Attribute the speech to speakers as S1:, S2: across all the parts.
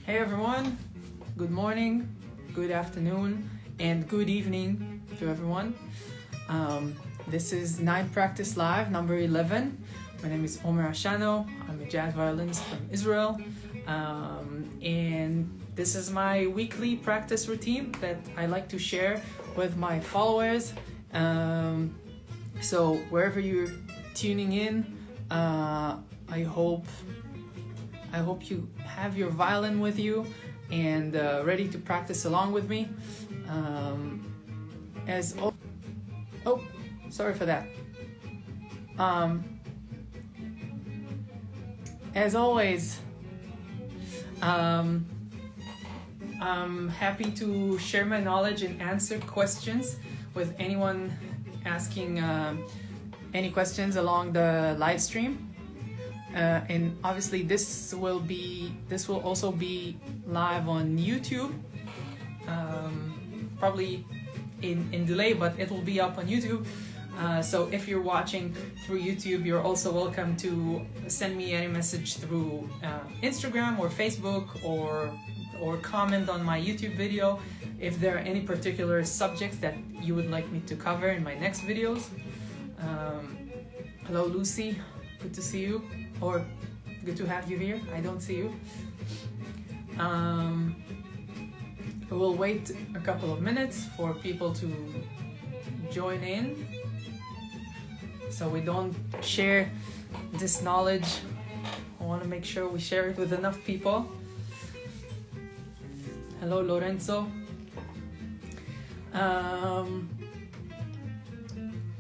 S1: Hey everyone, good morning, good afternoon, and good evening to everyone. This is Night Practice Live number 11. My name is Omer Ashano. I'm a jazz violinist from Israel. And this is my weekly practice routine that I like to share with my followers. So wherever you're tuning in, I hope you have your violin with you and ready to practice along with me. Sorry for that. As always, I'm happy to share my knowledge and answer questions with anyone asking any questions along the live stream. And obviously this will also be live on YouTube, probably in delay, but it will be up on YouTube. So if you're watching through YouTube, you're also welcome to send me any message through Instagram or Facebook or comment on my YouTube video if there are any particular subjects that you would like me to cover in my next videos. Hello Lucy, good to see you, or good to have you here. I don't see you. We'll wait a couple of minutes for people to join in so we don't share this knowledge. I want to make sure we share it with enough people. Hello Lorenzo.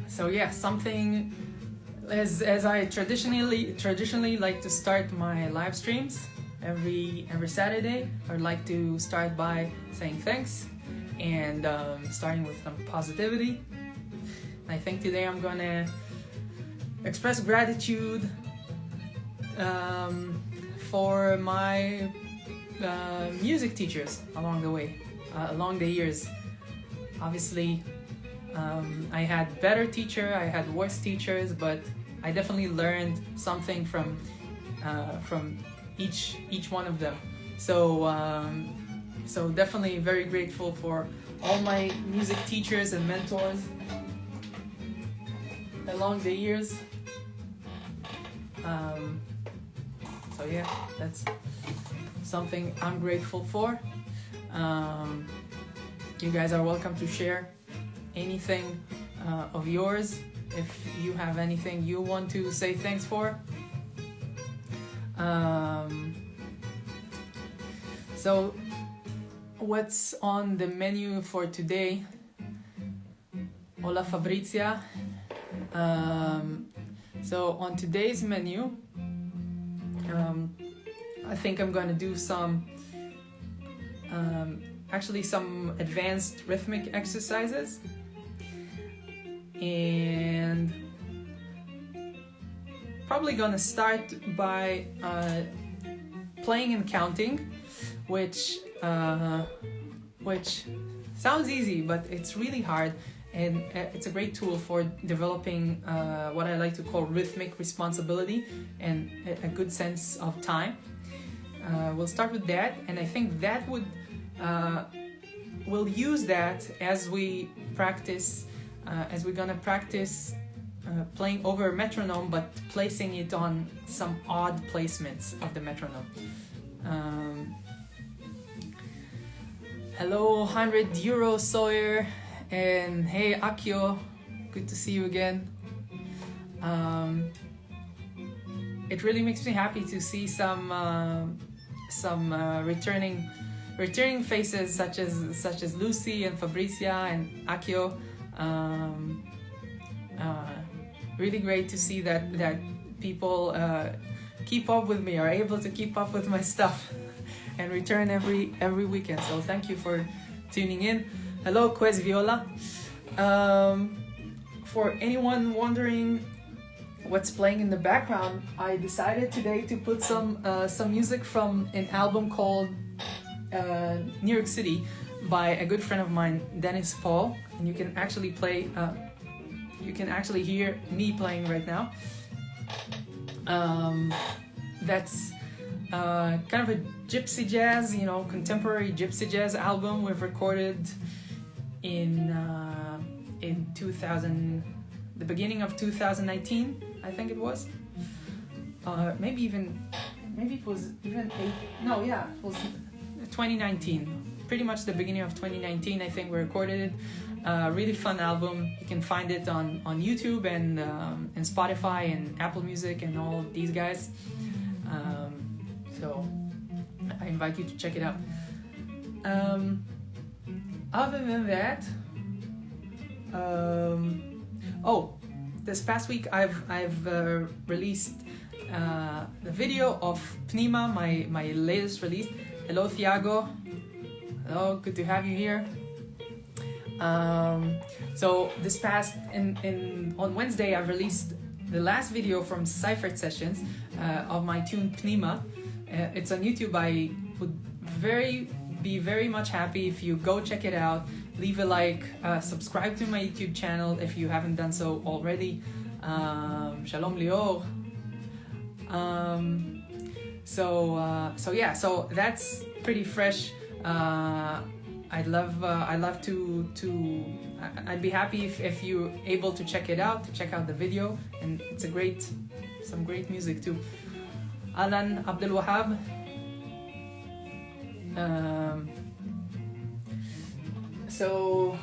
S1: So yeah, something as I traditionally like to start my live streams every Saturday. I'd like to start by saying thanks and starting with some positivity. I think today I'm gonna express gratitude for my music teachers along the way, along the years. Obviously, I had better teachers, I had worse teachers, but I definitely learned something from each one of them. So definitely very grateful for all my music teachers and mentors along the years. So yeah, that's something I'm grateful for. You guys are welcome to share anything of yours if you have anything you want to say thanks for. So what's on the menu for today? Hola Fabrizia. So on today's menu, I think I'm gonna do some advanced rhythmic exercises, and probably gonna start by playing and counting, which sounds easy, but it's really hard, and it's a great tool for developing what I like to call rhythmic responsibility and a good sense of time. We'll start with that, and I think that we'll use that as we practice, as we're gonna practice playing over a metronome, but placing it on some odd placements of the metronome. Hello 100 Euro Sawyer, and hey Akio, good to see you again. It really makes me happy to see some returning faces such as Lucy and Fabrizia and Akio. Really great to see that people keep up with me, are able to keep up with my stuff and return every weekend. So thank you for tuning in. Hello Quez Viola. For anyone wondering what's playing in the background, I decided today to put some music from an album called New York City by a good friend of mine, Dennis Paul, and you can actually hear me playing right now. That's kind of a gypsy jazz, contemporary gypsy jazz album we've recorded in 2000, the beginning of 2019, I think it was. Maybe it was even it was 2019. Pretty much the beginning of 2019, I think we recorded it. Really fun album. You can find it on YouTube and Spotify and Apple Music and all these guys. So I invite you to check it out. Other than that, this past week I've released the video of Pnima, my latest release. Hello, Thiago. Hello, good to have you here. So this past on Wednesday, I released the last video from Cypher Sessions of my tune Pnima. It's on YouTube. I would be very much happy if you go check it out. Leave a like, subscribe to my YouTube channel if you haven't done so already. Shalom Lior. So that's pretty fresh. I'd be happy if you're able to check it out, to check out the video, and it's some great music too. Alan Abdul Wahab. So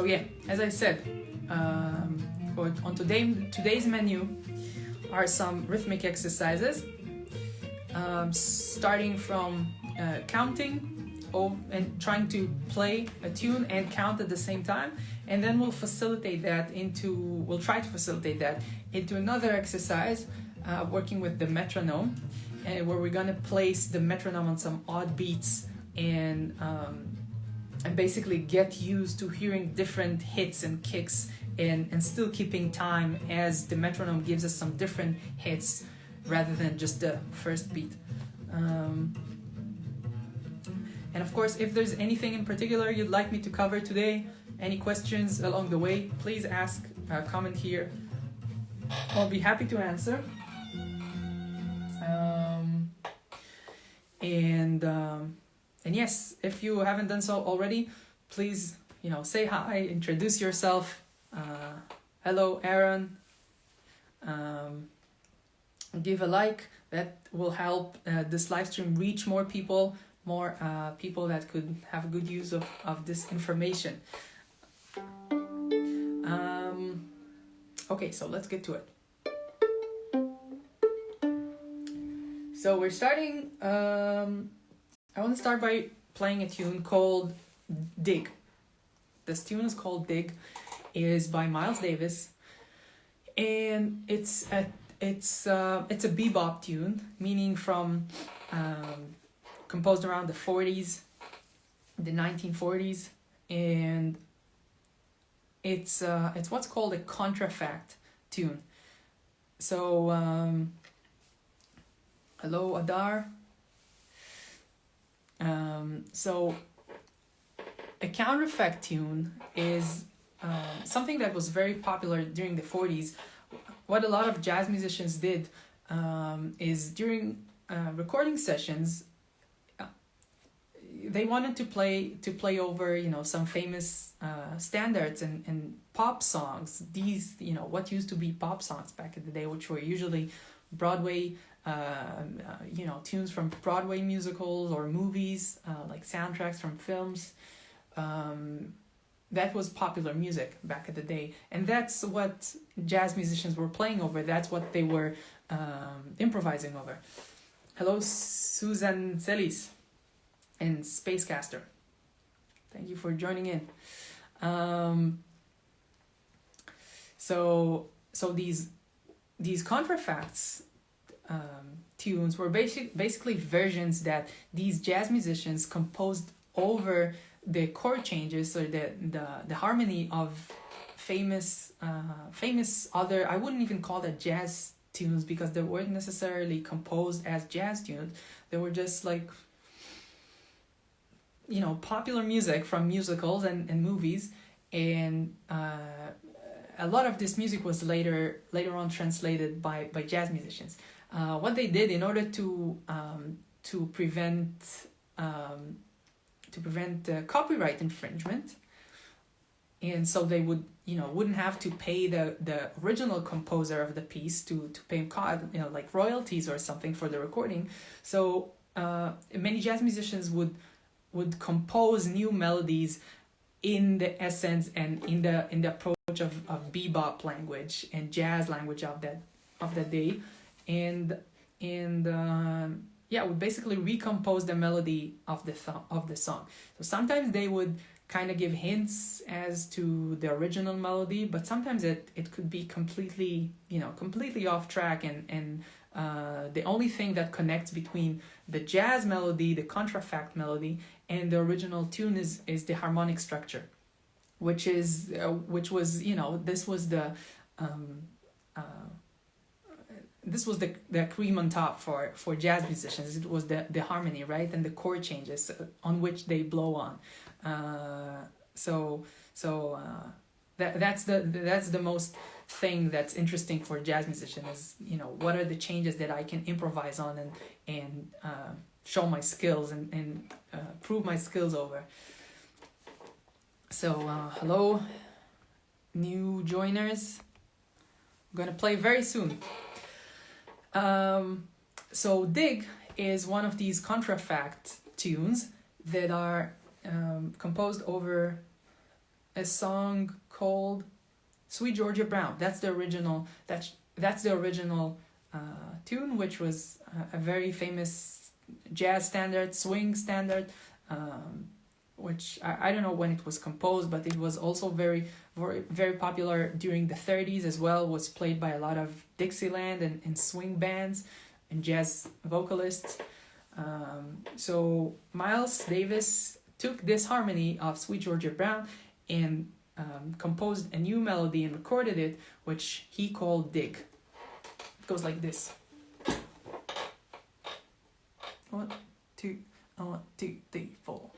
S1: yeah, as I said, on today's menu are some rhythmic exercises, starting from counting and trying to play a tune and count at the same time, and then we'll try to facilitate that into another exercise, working with the metronome, where we're gonna place the metronome on some odd beats and basically get used to hearing different hits and kicks and still keeping time as the metronome gives us some different hits rather than just the first beat. And of course, if there's anything in particular you'd like me to cover today, any questions along the way, please ask, comment here. I'll be happy to answer. And yes, if you haven't done so already, please, say hi, introduce yourself. Hello, Aaron. Give a like. That will help this live stream reach more people that could have good use of this information. Okay, so let's get to it. So we're starting, I want to start by playing a tune called Dig. This tune is called Dig. It is by Miles Davis, and it's a bebop tune, meaning from composed around the 40s, the 1940s, and it's what's called a contrafact tune. So hello, Adar. So a counterfact tune is something that was very popular during the 40s. What a lot of jazz musicians did is during recording sessions, they wanted to play over, some famous standards and pop songs. These, what used to be pop songs back in the day, which were usually Broadway, tunes from Broadway musicals or movies, like soundtracks from films. That was popular music back in the day, and that's what jazz musicians were playing over. That's what they were improvising over. Hello, Susan Celis and Spacecaster. Thank you for joining in. So these contrafacts tunes were basically versions that these jazz musicians composed over the chord changes or the harmony of famous other, I wouldn't even call that jazz tunes, because they weren't necessarily composed as jazz tunes. They were just like, popular music from musicals and movies, and a lot of this music was later on translated by jazz musicians. What they did in order to prevent copyright infringement, and so they wouldn't have to pay the original composer of the piece to pay like royalties or something for the recording. So many jazz musicians would compose new melodies in the essence and in the approach of bebop language and jazz language of that day, and would basically recompose the melody of the song. So sometimes they would kind of give hints as to the original melody, but sometimes it could be completely off track, and the only thing that connects between the jazz melody, the contrafact melody, and the original tune is the harmonic structure, which was this was the cream on top for jazz musicians. It was the harmony, right, and the chord changes on which they blow on. That's the most thing that's interesting for jazz musicians is, what are the changes that I can improvise on and show my skills and prove my skills over. So hello, new joiners. I'm gonna play very soon. So Dig is one of these contrafact tunes that are composed over a song called Sweet Georgia Brown. That's the original. That's the original tune, which was a very famous jazz standard, swing standard, which I don't know when it was composed, but it was also very, very, very popular during the 30s as well. Was played by a lot of Dixieland and swing bands and jazz vocalists. So Miles Davis took this harmony of Sweet Georgia Brown and composed a new melody and recorded it, which he called Dig. It goes like this. 1, 2, 1, 2, 3, 4.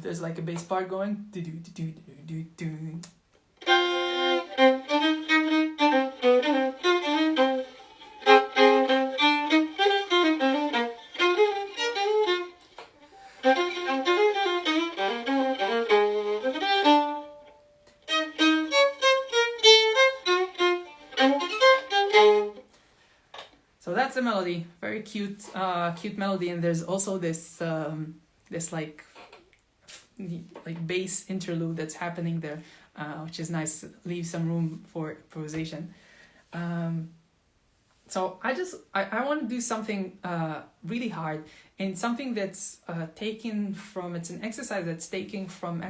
S1: There's like a bass part going. So that's the melody, very cute melody, and there's also this like bass interlude that's happening there, which is nice. Leave some room for improvisation. So I want to do something really hard, and something that's taken from, it's an exercise that's taken from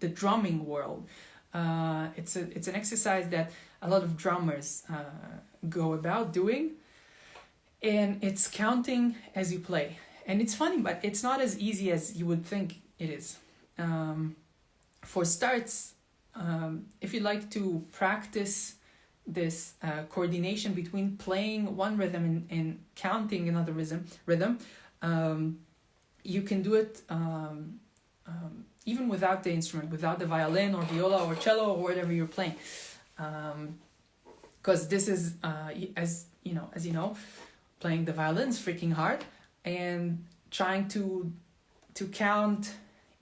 S1: the drumming world. It's an exercise that a lot of drummers go about doing, and it's counting as you play. And it's funny, but it's not as easy as you would think it is. For starts, if you'd like to practice this coordination between playing one rhythm and counting another rhythm, you can do it even without the instrument, without the violin or viola or cello or whatever you're playing. Because this is, as you know, playing the violin is freaking hard, and trying to count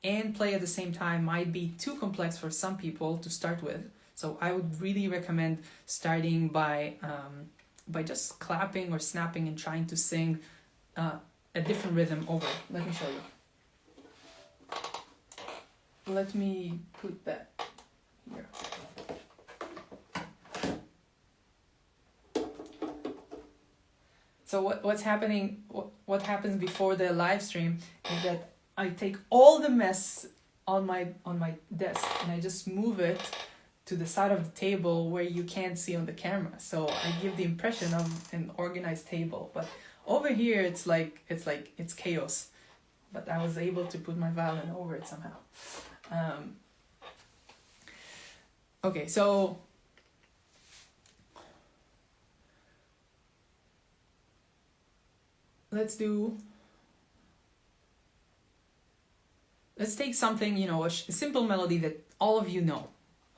S1: and play at the same time might be too complex for some people to start with. So I would really recommend starting by just clapping or snapping and trying to sing a different rhythm over. Let me show you. Let me put that here. So what happens before the live stream is that I take all the mess on my desk and I just move it to the side of the table where you can't see on the camera. So I give the impression of an organized table, but over here it's chaos. But I was able to put my violin over it somehow. Okay, so let's take something, you know, a simple melody that all of you know.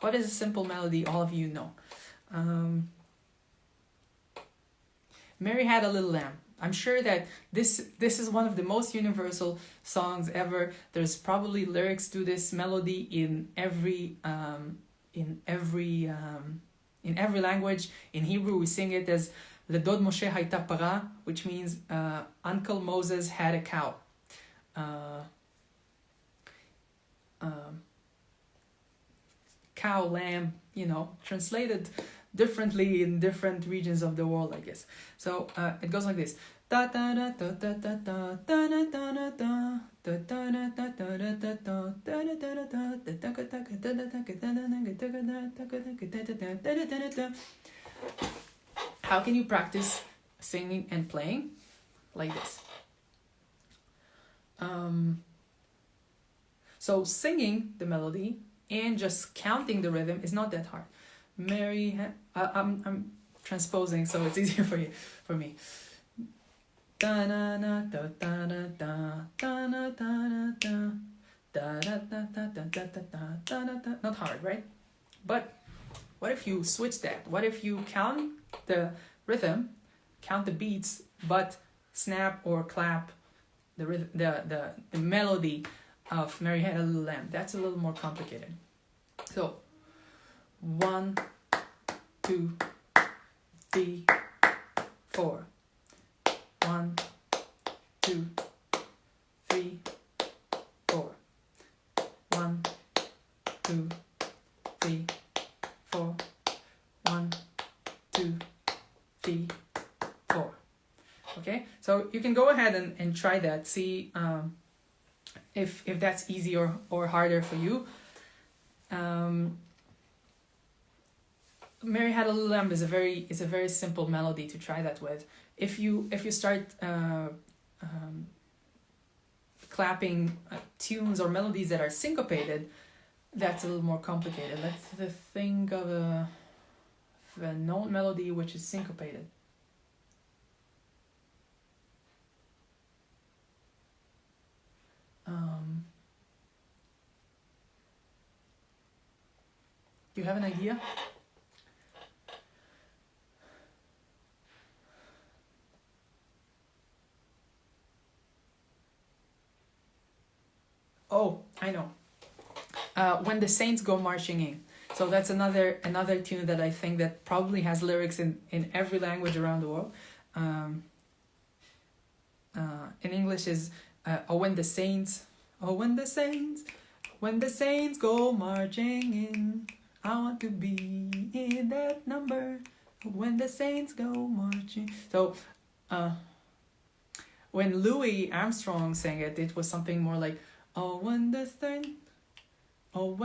S1: What is a simple melody all of you know? Mary Had a Little Lamb. I'm sure that this is one of the most universal songs ever. There's probably lyrics to this melody in every language. In Hebrew, we sing it as Ledod Moshe Hayta Para, which means Uncle Moses had a cow. Cow, lamb, you know, translated differently in different regions of the world, I guess. So it goes like this. How can you practice singing and playing? Like this. So singing the melody and just counting the rhythm is not that hard. I'm transposing, so it's easier for me. Not hard, right? But what if you switch that? What if you count the rhythm, count the beats, but snap or clap the rhythm, the melody of Mary Had a Little Lamb? That's a little more complicated. So 1, 2, 3, 4. 1, 2, 3, 4. 1, 2, 3, 4. 1, 2, 3, 4. Okay, so you can go ahead and try that. See if that's easier or harder for you. Mary Had a Little Lamb is a very simple melody to try that with. If you start clapping tunes or melodies that are syncopated, that's a little more complicated. Let's think of a known melody which is syncopated. Do you have an idea? Oh, I know. When the Saints Go Marching In. So that's another tune that I think that probably has lyrics in every language around the world. In English is when the saints go marching in, I want to be in that number. When the saints go marching. So when Louis Armstrong sang it, it was something more like, when the saints go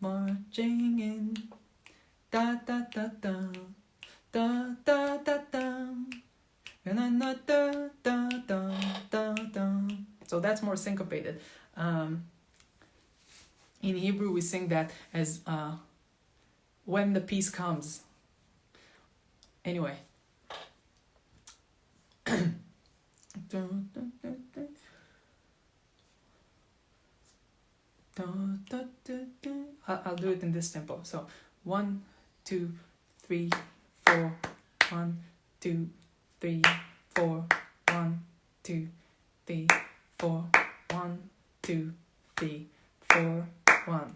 S1: marching in, da da da da, da da da da, da da da da da. So that's more syncopated. In Hebrew, we sing that as when the peace comes. Anyway. I'll do it in this tempo. So 1, 2, 3, 4. 1, 2, 3, 4. 1, 2, 3, 4. 1, 2, 3, 4. 1,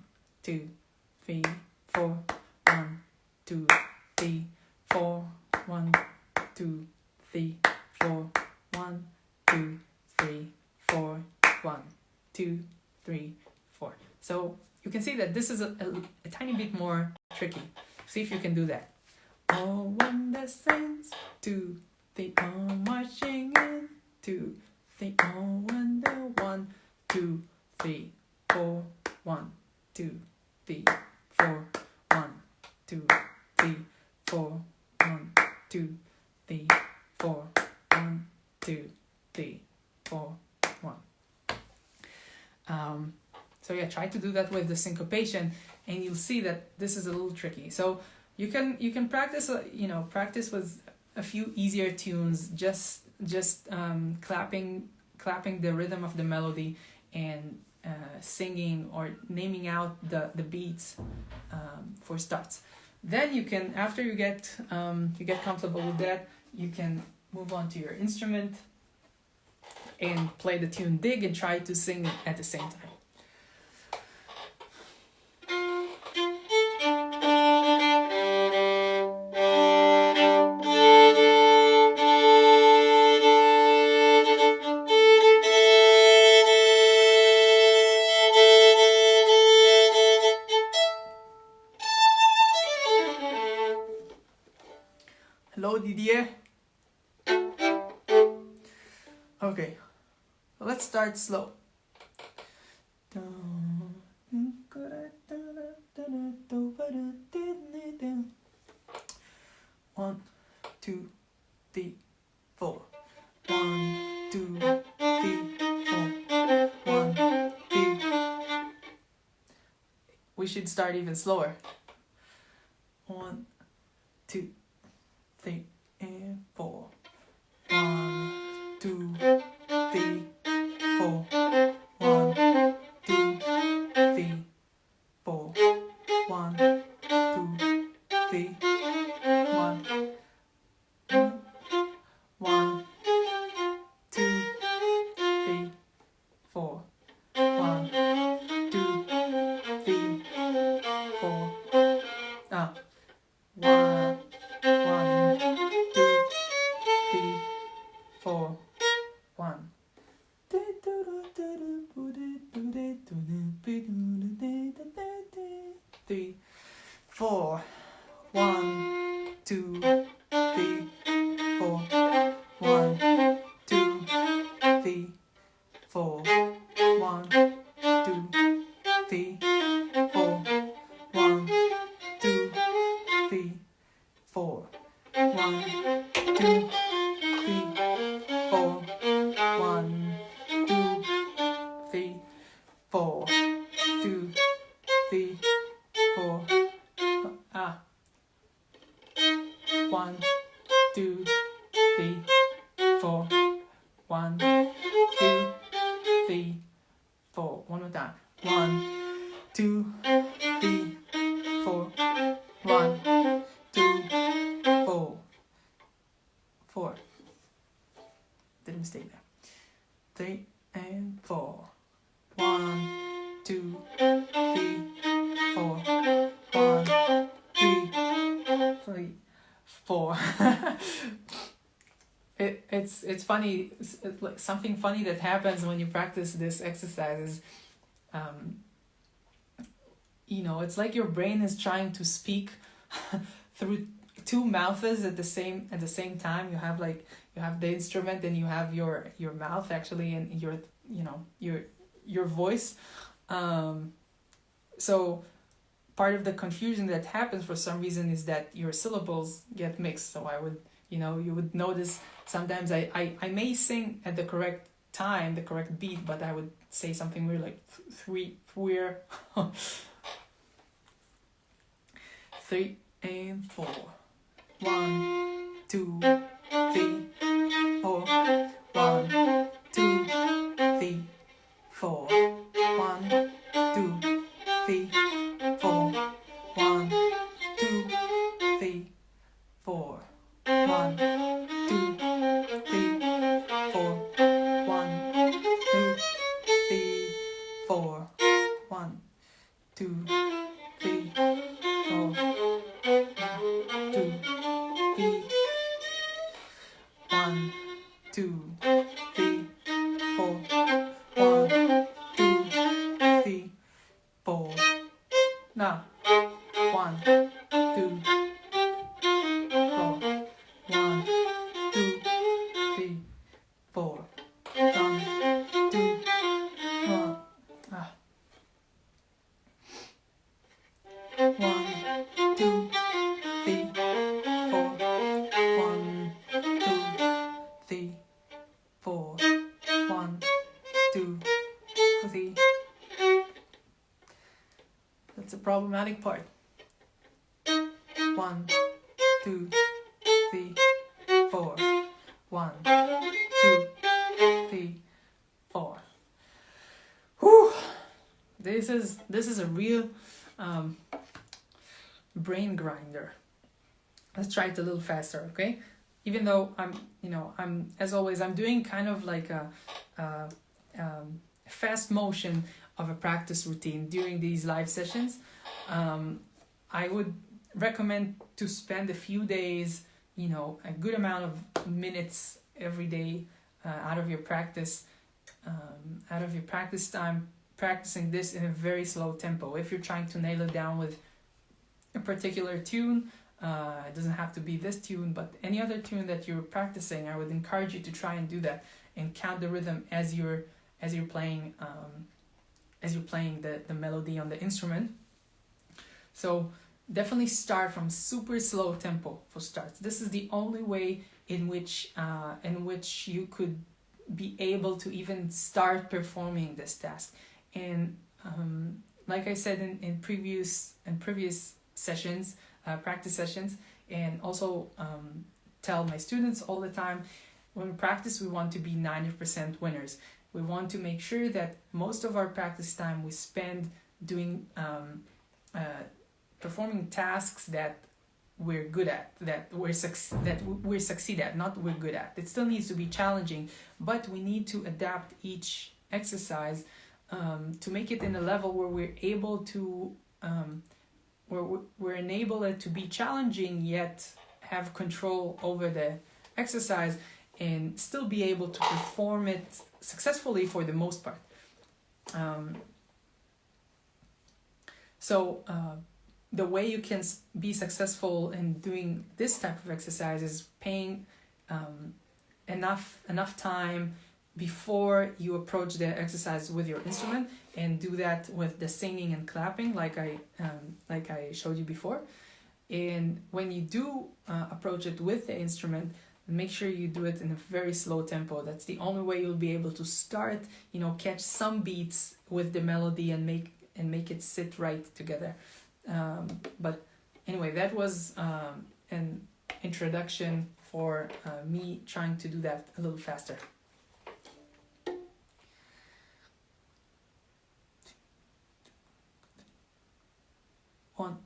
S1: 2, 3, 4. 1, 2, 3, 4. 1, 2, 3, 4. 1, 2, 3, 4. 1, 2, 3, 4. So you can see that this is a tiny bit more tricky. See if you can do that. Oh, when the saints do the marching in, 2, 3, oh, when the 1, 2, 3, 4. 1, 2, 3, 4. 1, 2, 3, 4. 1, 2, 3, 4. 1, 2, 3, 4. 1. So yeah, try to do that with the syncopation, and you'll see that this is a little tricky. So you can practice, practice with a few easier tunes, just clapping the rhythm of the melody and singing or naming out the beats for starts. Then you can, after you get comfortable with that, you can move on to your instrument and play the tune Dig and try to sing it at the same time. Hello, Didier. Okay, let's start slow. 1, 2, 3, 4. 1, 2, 3, 4. 1, 2. We should start even slower. 1, 2, 3, and 4. 1, 2, 3, 4. 1, 2, 3, 4. 1, 2, 3, 1. 1, 2, 3, 4. 1, 2, 3, 4. Ah. 1, 2, 3, 4. 1. 3, 4. 1, 2, 3, 4. 1, 2, 3, 4. 1, 2, 3, 4. 1, 2, 3, 4. 1, 2, 3, 4. 1, 2, 3, 4. 2, 3, 4. Ah. 1, 2, 3, 4. 1, 2, 3, 4. One more time. 1, 2, 3, 4. 1, 2, 4. 4. Did a mistake there. 3 and 4. 1, 2, 3, 4. 1, 2, 3, 4. It's funny. It's like something funny that happens when you practice this exercise is, it's like your brain is trying to speak through two mouths at the same time. You have the instrument and you have your mouth actually, and your voice. So part of the confusion that happens for some reason is that your syllables get mixed. So I would, you would notice sometimes I may sing at the correct time, the correct beat, but I would say something weird like 3, 4. 3 and 4. 1, 2, 3, 4. 1, 2, 3, 4. 1, 2, 3, 4. 1, 2, 3, 4. 1, 2, 3, 4. 1, 2, 3, 4. 1, 2, 3, 4. 2, 3, problematic part. 1, 2, 3, 4. 1, 2, 3, 4. Whew. This is a real brain grinder. Let's try it a little faster, okay? Even though I'm as always, I'm doing kind of like a fast motion of a practice routine during these live sessions. I would recommend to spend a few days, a good amount of minutes every day out of your practice time, practicing this in a very slow tempo. If you're trying to nail it down with a particular tune, it doesn't have to be this tune, but any other tune that you're practicing, I would encourage you to try and do that and count the rhythm as you're playing the melody on the instrument. So definitely start from super slow tempo for starts. This is the only way in which you could be able to even start performing this task. And like I said in previous sessions, practice sessions, and also tell my students all the time, when we practice, we want to be 90% winners. We want to make sure that most of our practice time we spend doing performing tasks that we're good at, that we succeed at, not we're good at. It still needs to be challenging, but we need to adapt each exercise to make it in a level where we're able to enable it to be challenging yet have control over the exercise and still be able to perform it successfully for the most part. So the way you can be successful in doing this type of exercise is paying enough time before you approach the exercise with your instrument, and do that with the singing and clapping like I showed you before. And when you do approach it with the instrument, make sure you do it in a very slow tempo. That's the only way you'll be able to start, catch some beats with the melody and make it sit right together. But anyway, that was an introduction for me trying to do that a little faster. One,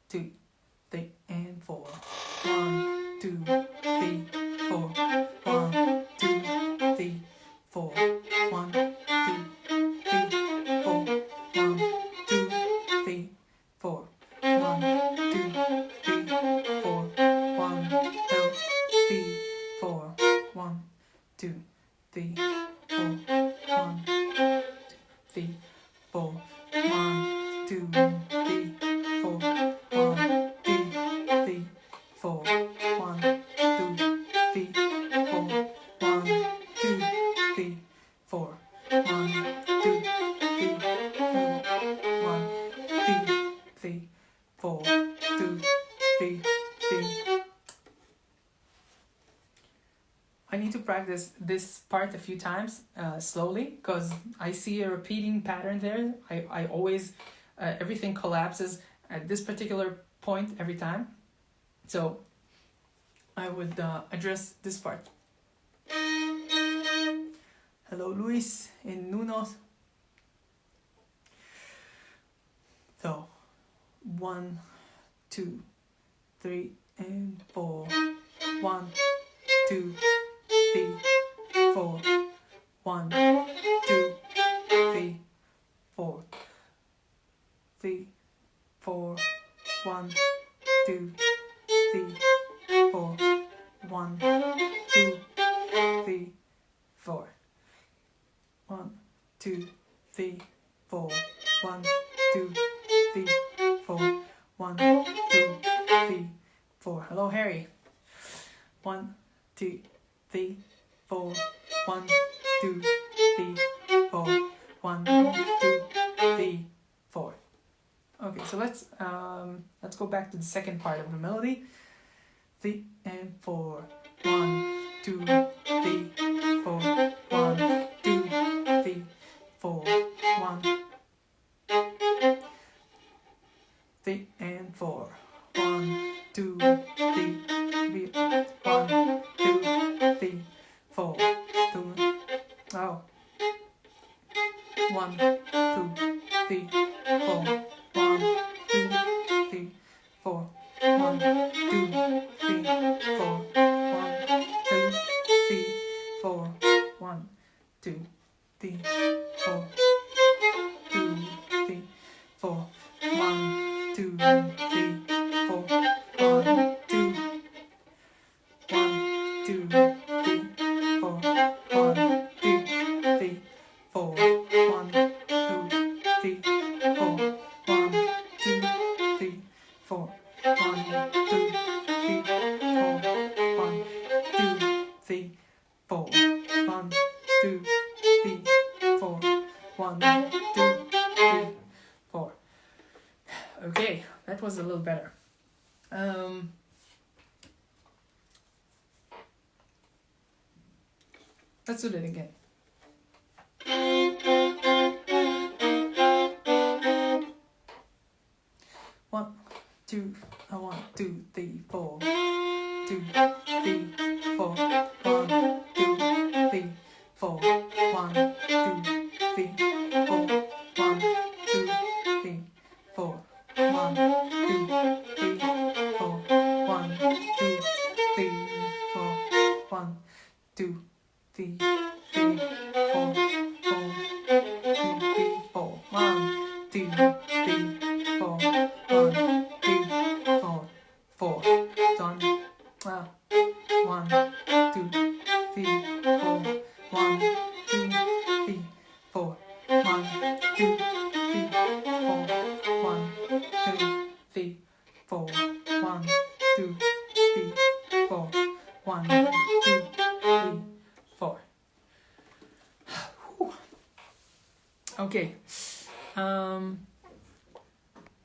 S1: 2, 3, and 4. 1, 2, 3, 4. 1, 2, 3, 4. 1, 2, 3, 4. 1, 2, 3, 4. 1, 2, 3, 4. 1, 2, 3, 4. 1, 2, 3, 4. 1, 3, 4. 1, 2, 3, 4. 1, 2, 3, 4. 1, 2, 3, 4. 1, 2, 3, 4. 1, 2, 3, 4. 2, 3, 3. I need to practice this part a few times slowly, because I see a repeating pattern there. I always everything collapses at this particular point every time. So I would address this part. Hello, Luis in Nunos. So 1, 2, 3, and 4. 1, 2, 3, 4. 1, 2, 3, 4. 3, 4. 1, 2, 3, 4. 1, 2, 3, 4. 1, 2, 3, 4. 1, 2, 3, 4. 1, 2, 3, 4. Hello, Harry. 1, 2, 3, 4. 1, 2, 3, 4. 1, 2, 3, 4. Okay, so let's go back to the second part of the melody. 3 and 4. 1, 2, 3, 4. 1, 2, 3, 4. 1. 1, 2, 3, 4. 1, 2, 3, 4. 1, 2, 3, 4. 1, 2, 3, 4. 1, 2, 3, 4. 2, 3, 4. 1, 2, 3, 4. 1, 2. 1, 2, 3, 4. 1, 2, 3, 4. 1, 2, 3, 4. 1, 2, 3, 4. 1, 2, 3, 4. 1, 2, 3, 4. 1, 2, 3, 4. 1, 2, 3, 4. Okay, that was a little better. Let's do that again. One, two, 1, 2, 3, 4. 2, 3, 4. 1, 2, 3, 4. 1, 2, 3, 4. 1, 2, 3, 4. 1, 2, 3, 4. 1, 2, 3, 4. 1, 2, 3, 3, 4. 1, 2, 3, 4. 1, 2, 4. 4. Done. 1, 2, 3, 4. 1, 2, 3, 4. 1, 2, 3, 4. 1, 2, 3, 4. 1, 2, 3, 4. 1, 2, 3, 4. Okay.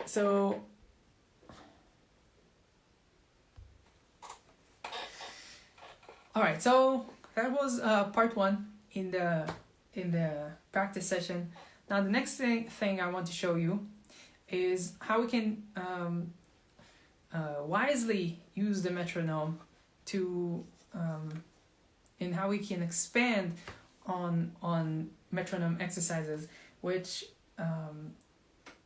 S1: So all right, so that was part 1 in the practice session. Now the next thing I want to show you is how we can wisely use the metronome to and how we can expand on metronome exercises, which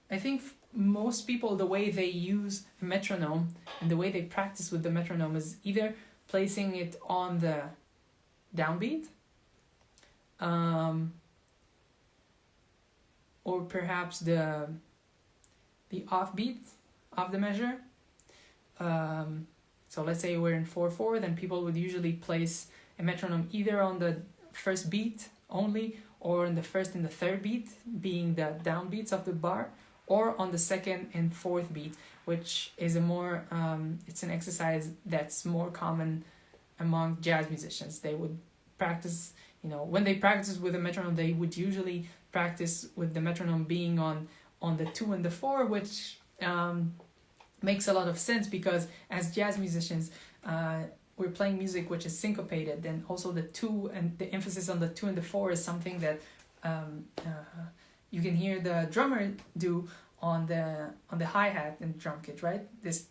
S1: I think most people, the way they use a metronome and the way they practice with the metronome is either placing it on the downbeat, or perhaps the offbeat of the measure. So let's say we're in 4/4, then people would usually place a metronome either on the first beat only, or in the first and the third beat, being the downbeats of the bar, or on the second and fourth beat, which is a more it's an exercise that's more common among jazz musicians. They would practice, when they practice with a metronome, they would usually practice with the metronome being on the 2 and the 4, which makes a lot of sense because as jazz musicians, we're playing music which is syncopated, and also the 2 and the emphasis on the 2 and the 4 is something that you can hear the drummer do on the hi-hat and drum kit, right? This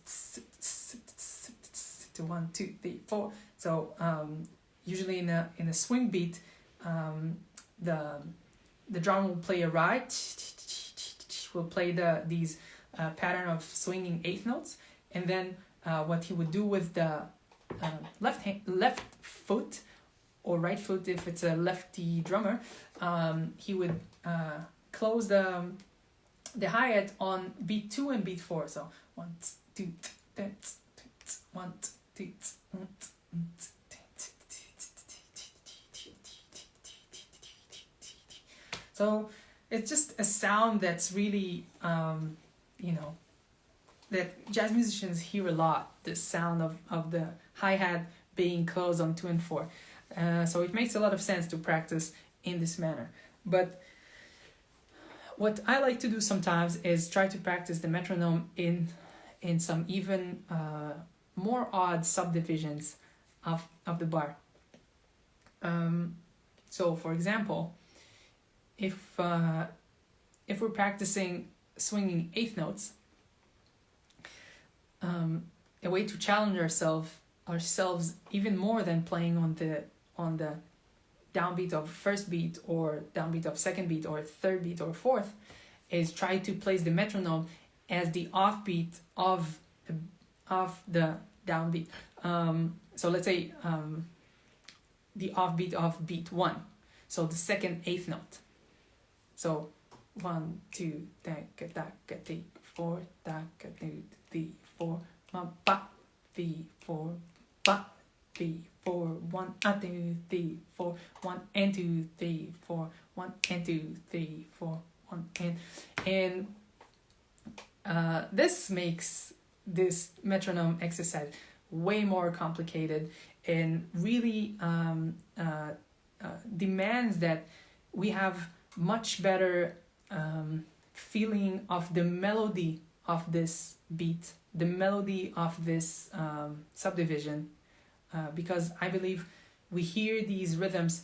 S1: 1, 2, 3, 4. So usually in a swing beat, the drum will play a ride, will play these pattern of swinging eighth notes, and then what he would do with the left foot or right foot, if it's a lefty drummer, he would close the hi-hat on beat 2 and beat 4. So 1, 2, 1, 2. So it's just a sound that's really that jazz musicians hear a lot, the sound of the hi-hat being closed on 2 and 4. So it makes a lot of sense to practice in this manner. But what I like to do sometimes is try to practice the metronome in some even more odd subdivisions of the bar. So for example, if we're practicing swinging eighth notes, a way to challenge ourselves even more than playing on the downbeat of first beat or downbeat of second beat or third beat or fourth is try to place the metronome as the offbeat of the downbeat. So let's say the offbeat of beat 1, so the second eighth note. So 1, 2, tak tak 3, 4, tak 2, 3, 4, ba 3, 4, ba 3, 4, 1 2 3 4, 1 and 2 3 4, 1 and 2 3 4, 1 and this makes this metronome exercise way more complicated and really demands that we have much better feeling of the melody of this beat, the melody of this subdivision, because I believe we hear these rhythms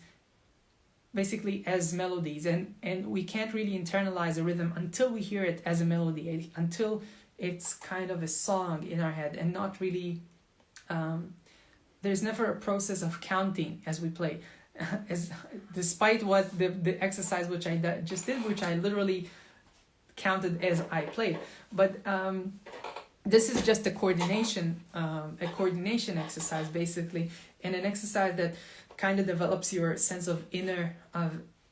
S1: basically as melodies, and we can't really internalize a rhythm until we hear it as a melody, until it's kind of a song in our head and not really there's never a process of counting as we play. Despite what the exercise which I just did, which I literally counted as I played, but this is just a coordination exercise basically, and an exercise that kind of develops your sense of inner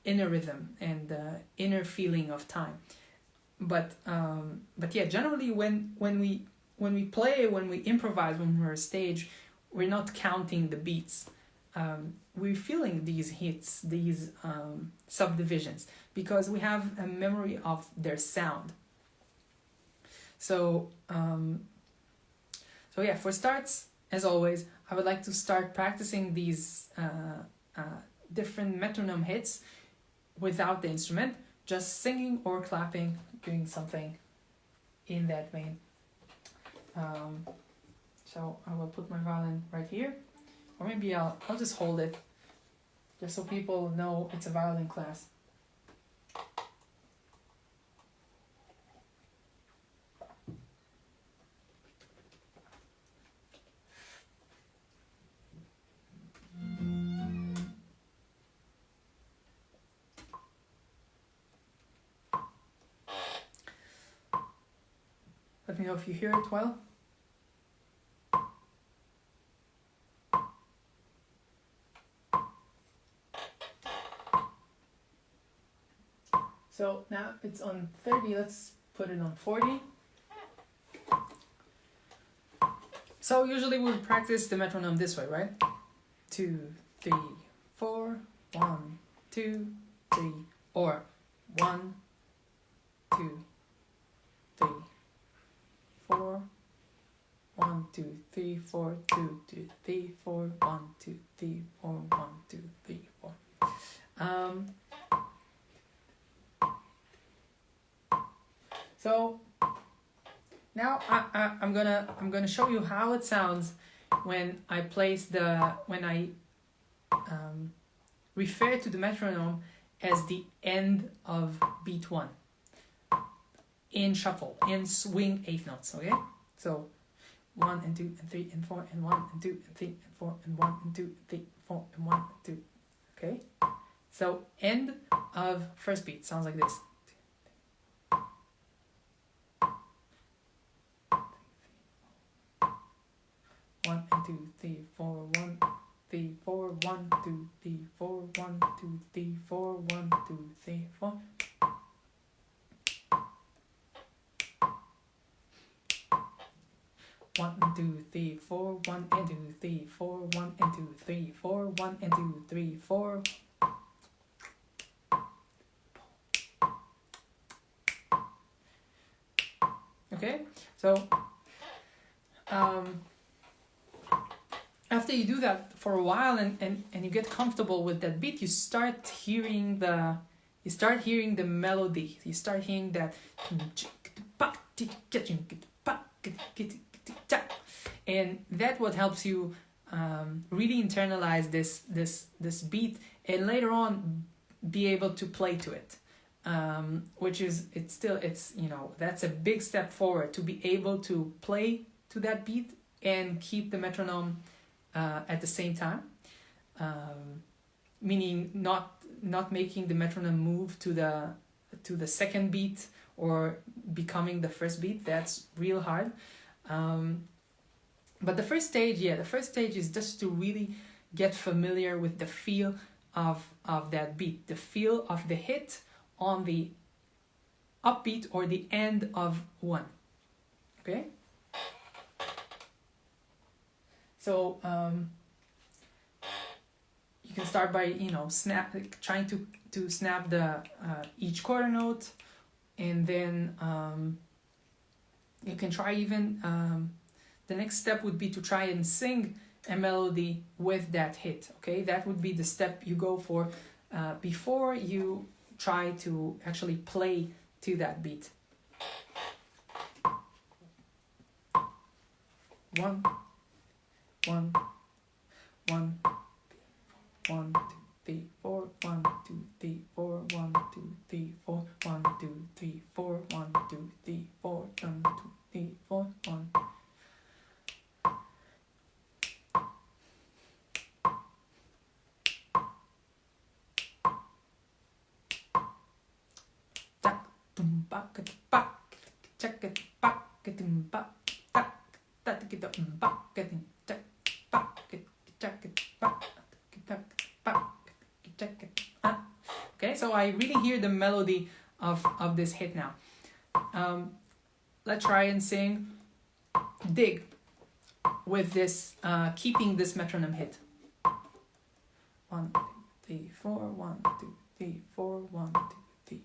S1: rhythm and inner feeling of time. But yeah, generally when we play, when we improvise, when we're on stage, we're not counting the beats. We're feeling these hits, these subdivisions, because we have a memory of their sound. So yeah, for starts, as always, I would like to start practicing these different metronome hits without the instrument, just singing or clapping, doing something in that vein. So I will put my violin right here, or maybe I'll just hold it, just so people know it's a violin class. Let me know if you hear it well. So now it's on 30, let's put it on 40. So usually we practice the metronome this way, right? 2, 3, 4, 1, 2, 3, or 1, 2, 3, 4, 1, 2, 3, 4, 2, 2, 3, 4, 1, 2, 3, 4, 1, 2, 3, 4. So now I'm gonna show you how it sounds when I refer to the metronome as the end of beat 1 in shuffle, in swing 8 notes. Okay, so 1 and 2 and 3 and 4 and 1 and 2 and 3 and 4 and 1 and 2 and 3 4 and 1 and 2. Okay, so end of first beat sounds like this. 1 and 2 3 4 1 3 4 1 2 3 4 1 2 3 4 1 2 3 4. One and 2 3 4 1 and 2 3 4 1 and 2 3 4 1 and 2 3 4. Okay, so after you do that for a while and you get comfortable with that beat, you start hearing the melody. You start hearing that, and that what helps you really internalize this beat, and later on be able to play to it. Which is that's a big step forward, to be able to play to that beat and keep the metronome at the same time. meaning not making the metronome move to the second beat or becoming the first beat. That's real hard. But the first stage is just to really get familiar with the feel of that beat, the feel of the hit on the upbeat or the end of one. Okay? So you can start by trying to snap the each quarter note, and then you can try even the next step would be to try and sing a melody with that hit. Okay, that would be the step you go for before you try to actually play to that beat. 1 1 1 1 2 3 4 1 2 3 4 1 2 3 4 1 2 3 4 1 2 3 4 1 2 3 4 1. Okay, so I really hear the melody of this hit now. Let's try and sing Dig with this, keeping this metronome hit. 1 2 3 4 1 2 3 4 1 2 3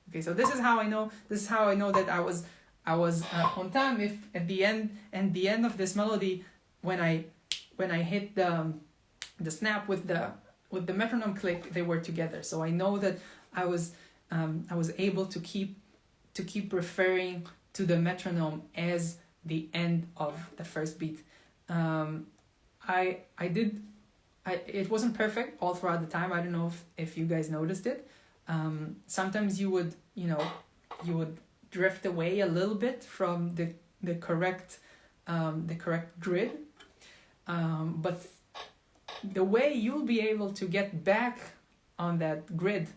S1: Okay, so this is how I know that I was on time. If at the end of this melody, when I hit the snap with the metronome click, they were together. So I know that I was able to keep referring to the metronome as the end of the first beat. It wasn't perfect all throughout the time. I don't know if you guys noticed it. Sometimes you would drift away a little bit from the correct grid, but the way you'll be able to get back on that grid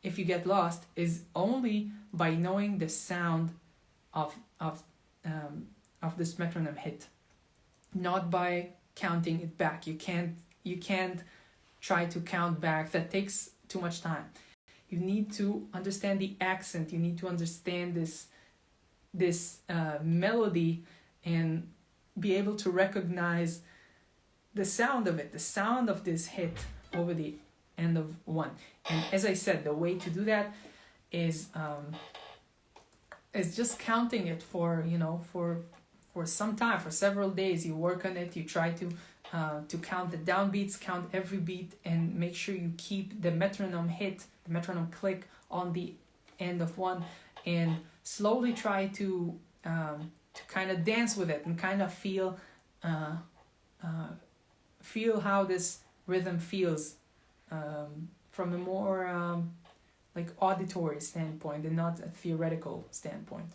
S1: if you get lost is only by knowing the sound of this metronome hit, not by counting it back. You can't try to count back. That takes too much time. You need to understand the accent. You need to understand this melody and be able to recognize the sound of it, the sound of this hit over the end of one. And as I said, the way to do that is just counting it for some time, for several days. You work on it. You try to count the downbeats, count every beat, and make sure you keep the metronome hit, the metronome click on the end of one, and slowly try to kind of dance with it and kind of feel how this rhythm feels from a more like auditory standpoint and not a theoretical standpoint.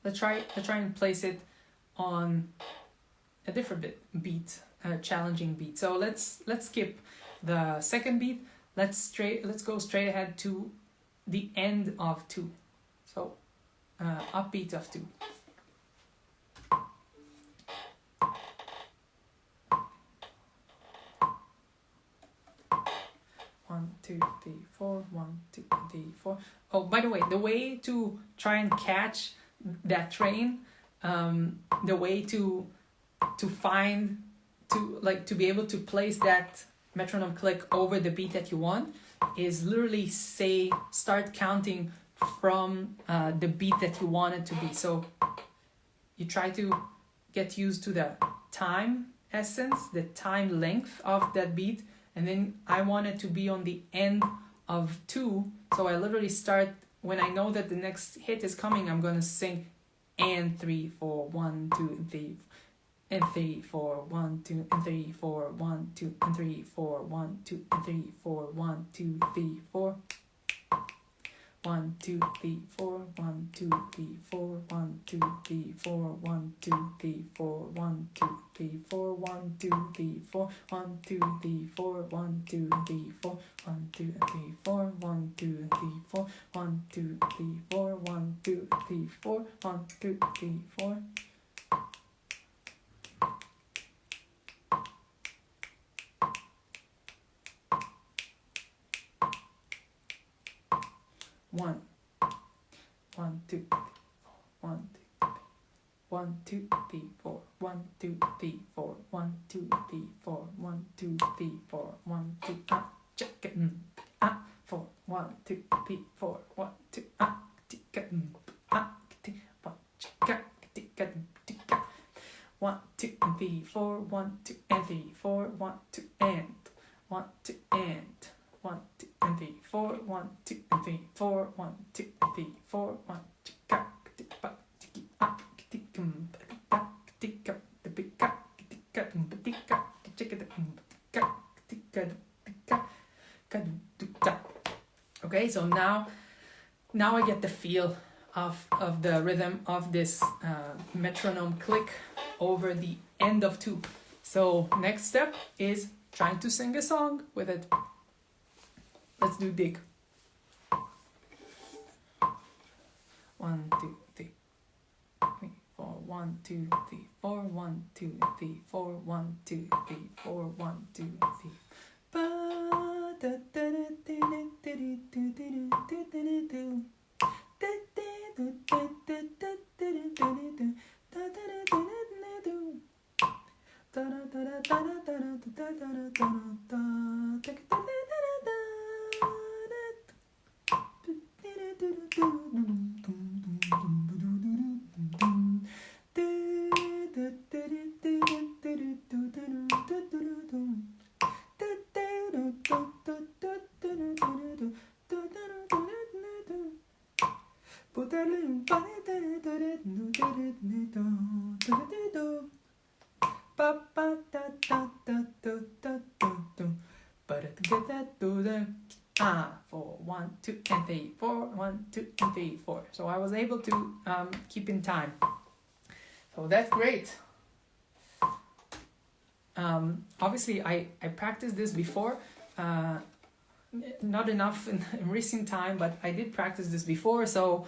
S1: Let's try and place it on a different beat, a challenging beat. So let's skip the second beat. Let's go straight ahead to the end of 2. So upbeat of 2. 1 2 3 4 1 2 3 4. Oh, by the way, the way to try and catch that train, the way to find, to be able to place that metronome click over the beat that you want is literally start counting from the beat that you want it to be. So you try to get used to the time essence, the time length of that beat, and then I want it to be on the end of 2. So I literally start, when I know that the next hit is coming, I'm gonna sing and 3 4 1 2 and 3 and 3 4 1 2 and 3 4 1 2 and 3 4 1 2 and 3 4 1 2 3 4 1 2 3 4 1 2 3 4 1 2 3 4 1 2 3 4 1 2 3 4 1 2 3 4 1 2 3 4 1 2 3 4 1 2 3 4 1 2 3 4 1 2 3 4 1 2 3 4 1 2 3 4. One, 1 2 1 2 3 4 1 2 3 4 1 2 3 4 1 2 3 4 1 2 check it 4 1 2 3 4 1 2 tick it 1 check it 1 2 3 4 1 2 and 3 4 1 2 and 1 2 and 1 2 and 3 4 1 2 and 3 4 1 2 3 4 1 Okay, so now I get the feel of the rhythm of this metronome click over the end of 2. So next step is trying to sing a song with it. Let's do dig. 1 2 3 4 1 2 3 4 1 2 3 4 1 2 3 4 1 2 3. Four, 1 2 and 3 4 1 2 and 3 4. So I was able to keep in time. So that's great. Obviously, I practiced this before. Not enough in recent time, but I did practice this before. So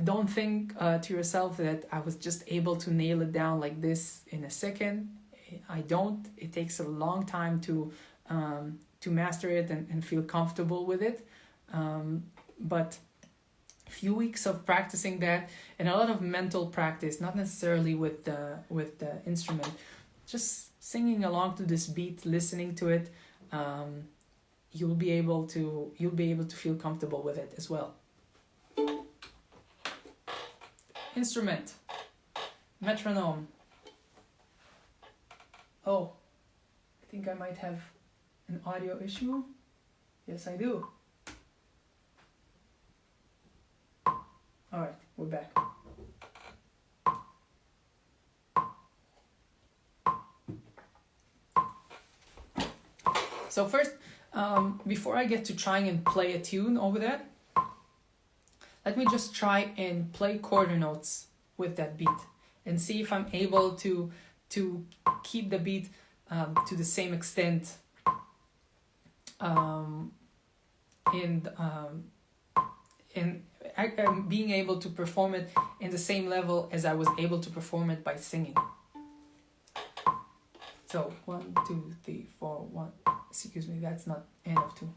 S1: don't think to yourself that I was just able to nail it down like this in a second. I don't. It takes a long time to master it and feel comfortable with it. But a few weeks of practicing that and a lot of mental practice, not necessarily with the instrument, just singing along to this beat, listening to it, you'll be able to feel comfortable with it as well. Instrument, metronome. Oh, I think I might have an audio issue. Yes, I do. All right, we're back. So first, before I get to trying and play a tune over that, let me just try and play quarter notes with that beat and see if I'm able to keep the beat to the same extent and being able to perform it in the same level as I was able to perform it by singing. So 1 2 3 4 1. Excuse me, that's not end of 2.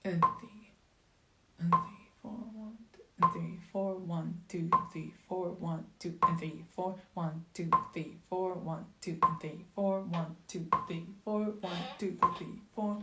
S1: And 3 4 1 2 and 3, 4, 1, 2, 3, 4, 1, 2, and 3, 4, 1, 2, 3, 4, 1, 2, and 3, 4, 1, 2, 3, 4, 1, 2, 3, 4.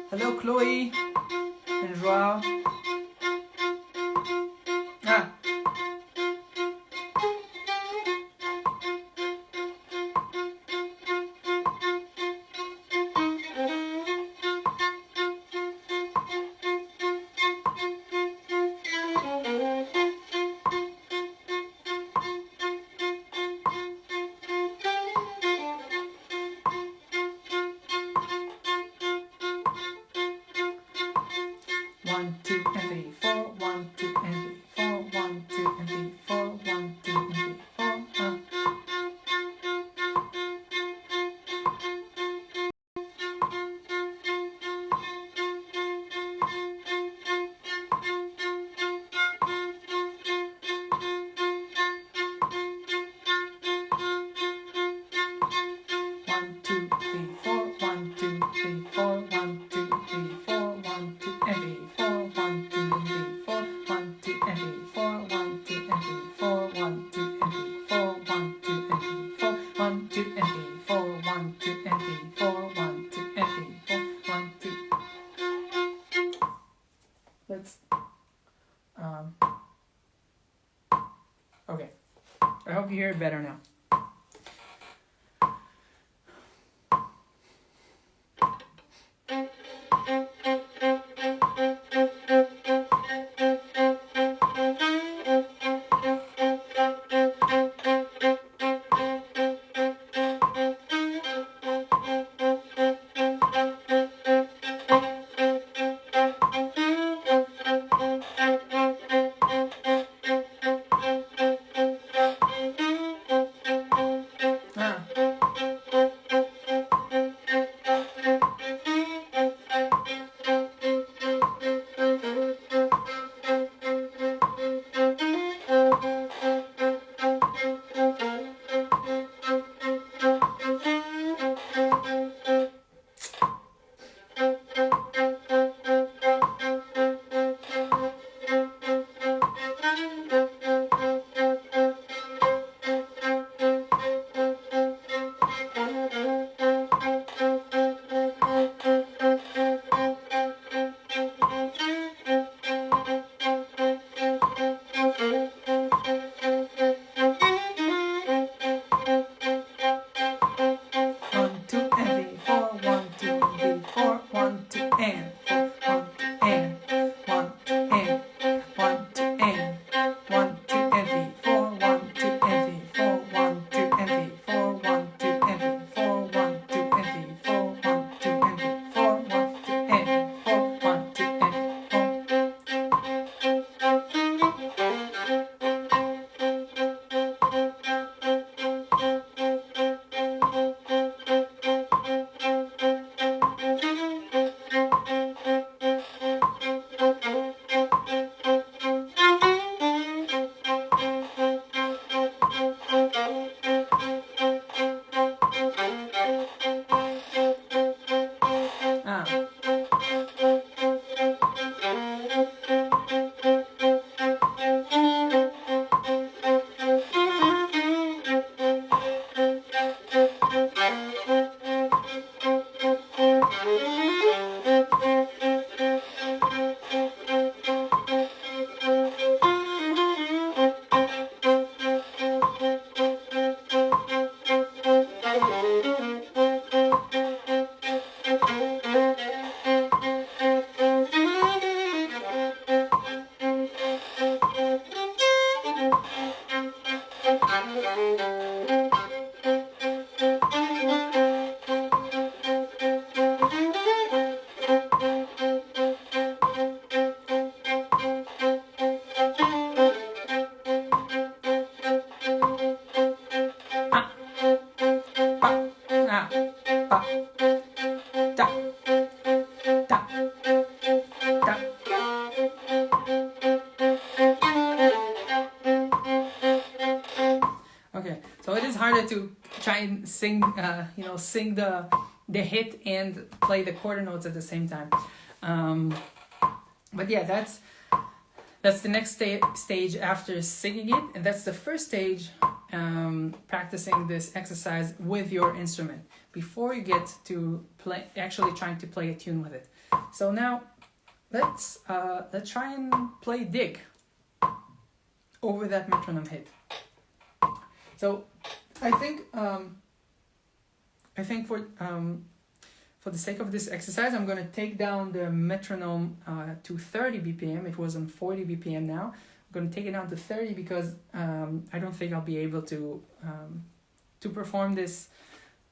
S1: Hello, Chloe and Joao. Ah. One, two, and three, four. 1, 2, and 3, 4. 1, 2, and 3, 4. 1, 2, and 3, 4. One, two, three, four. 1, 2, 3, 4. 1, 2, 3, 4. 1, 2, and 3, 4. 1, 2, and 3, 4. 1, 2, and 3, 4. 1, 2, and 3, 4. 1, 2, and 3, 4. 1, 2, and 3, 4. 1, 2, and 3, 4. 1, 2, and 3, 4. 1, 2, and 3, 4. 1, 2. Let's okay. I hope you hear it better now. So it is harder to try and sing, sing the hit and play the quarter notes at the same time. But yeah, that's the next stage after singing it, and that's the first stage, practicing this exercise with your instrument before you get to actually trying to play a tune with it. So now let's try and play Dig over that metronome hit. So I think for the sake of this exercise, I'm going to take down the metronome to 30 BPM. It was on 40 BPM now. I'm going to take it down to 30 because I don't think I'll be able to perform this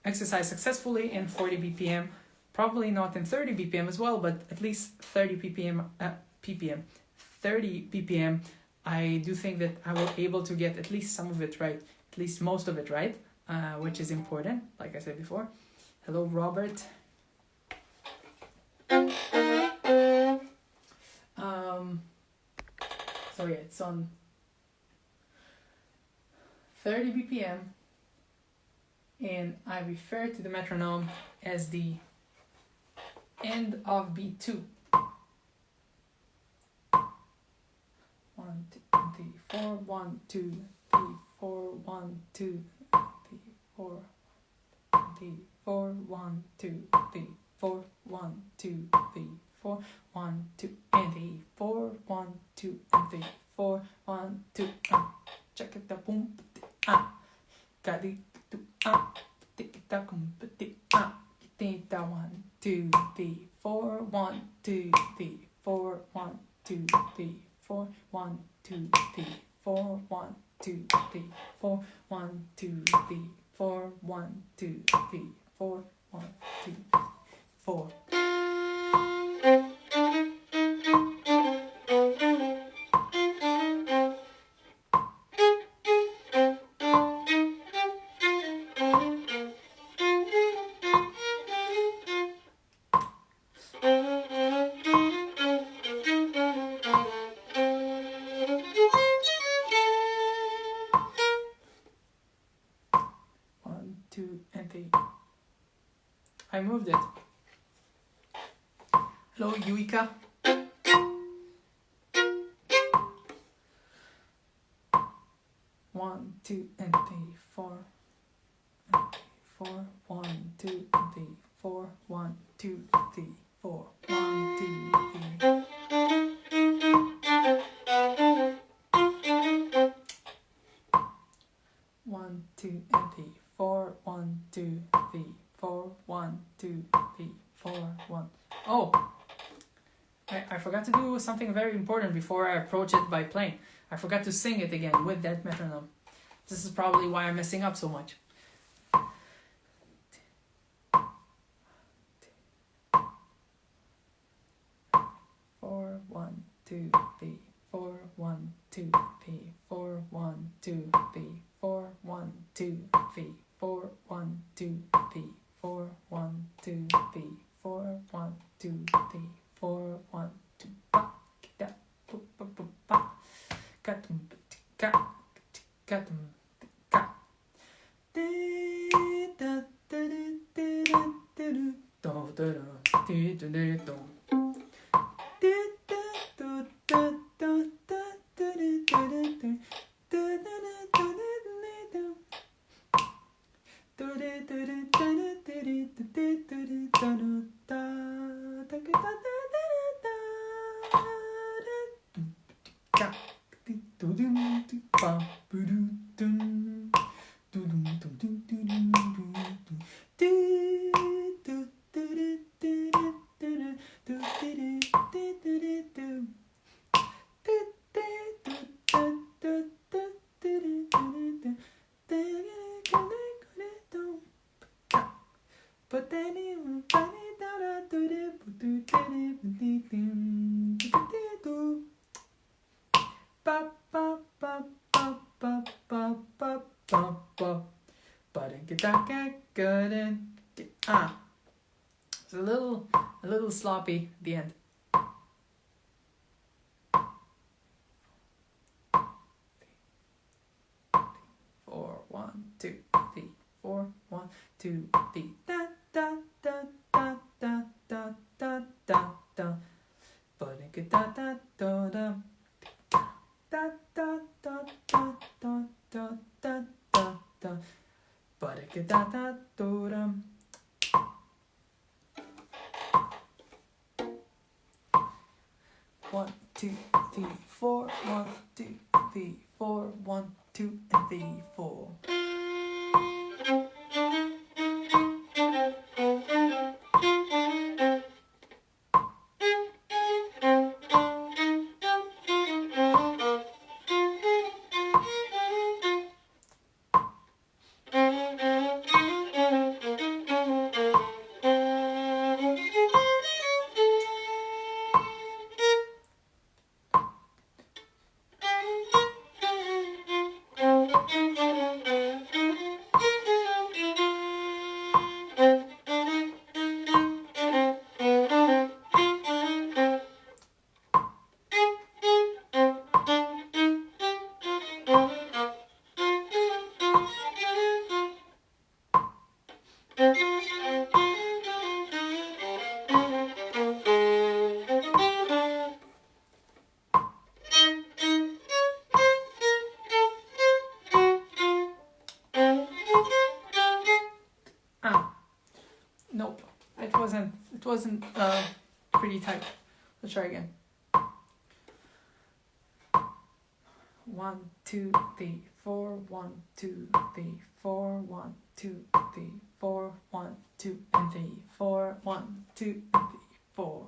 S1: exercise successfully in 40 BPM. Probably not in 30 BPM as well, but at least 30 BPM. I do think that I will be able to get at least some of it right, at least most of it right, which is important, like I said before. Hello, Robert. So yeah, it's on 30 BPM, and I refer to the metronome as the end of beat 2. 1, 2, 3, 4, 1, 2, 3, 4, 1, 2, 3, 4, 3, 4, 1, 2, 3, 4, 1, 2, 3, 4, 1, 2, and 3, 4, 1, 2, and 3, 4, 1, 2, check it out, boom, got it, tick it out, think that 1, 2, 3, 4, 1, 2, 3, 4, 1, 2, 3, 4, 1, 2, 3, 4, 1, 2, 3, 4, 1, 2, 3, 4, 1, 2, 3, 4, 1, 2, 4. I moved it. Hello, Yuika. One, two, and 3, 4. 4, 1, 2, 3, 4, 1, 2, 3, 4, 1, 2, 3. 1, 2, and 3, 4, 1, 2, 3, 4, 1, 2, 3, 4, 1. Oh, I forgot to do something very important before I approach it by playing. I forgot to sing it again with that metronome. This is probably why I'm messing up so much. 4, 1, 2, 3, 4, 1, 2, 3, 4, 1, 2, 3, 4, 1, 2, 3, 4, 1, 2, 3, 4, 1, 2, 3, 4, 1, 2, 3, 4, 1, 2, pa, da, pa, pa, pa, pa, katum, ka, katum, ka. Da, da, da, da, da, da, da, da, da, It's a little sloppy at the end. 4, 1, 2, 3, 4, 1, 2, 3. Da da da da da da da da da. Ba-da da da da da. Da da da da da da da da da. Ba-da da da da da. 1, 2, 3, 4. 1, 2, 3, 4. 1, 2, and 3, 4. Nope, it wasn't pretty tight. Let's try again. 1, 2, 3, 4. 1, 2, 3, 4. 1, 2, 3, 4. 1, 2, and 3, 4. 1, 2, and 3, 4.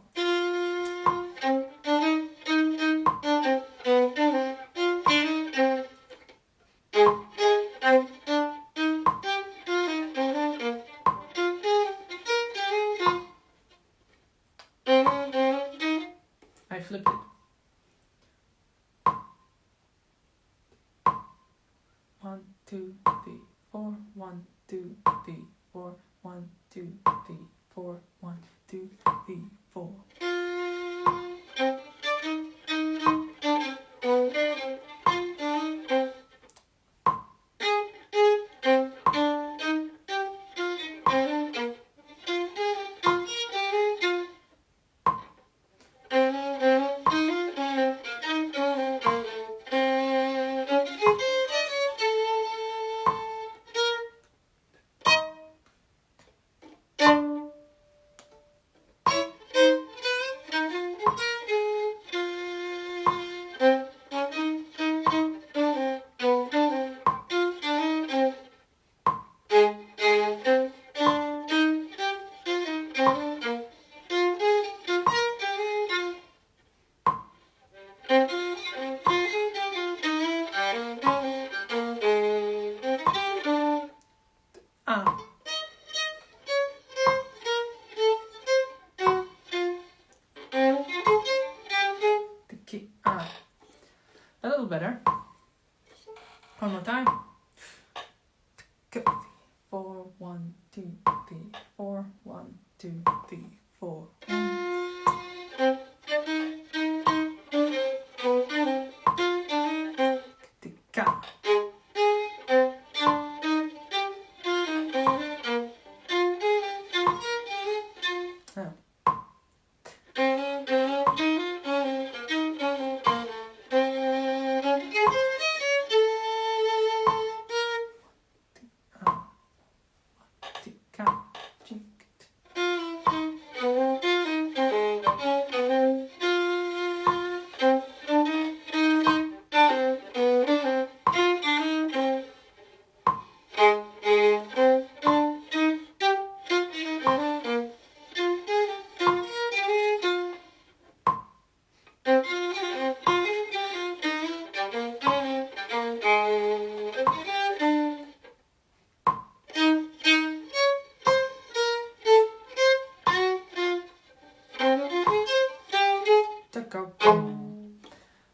S1: I flipped it. 1, 2, 3, 4. 1, 2, 3, 4. 1, 2, 3, 4. 1, 2, 3, 4. A little better. One more time. 4, 1, 2, 3, 4. 1, 2, 3, 4.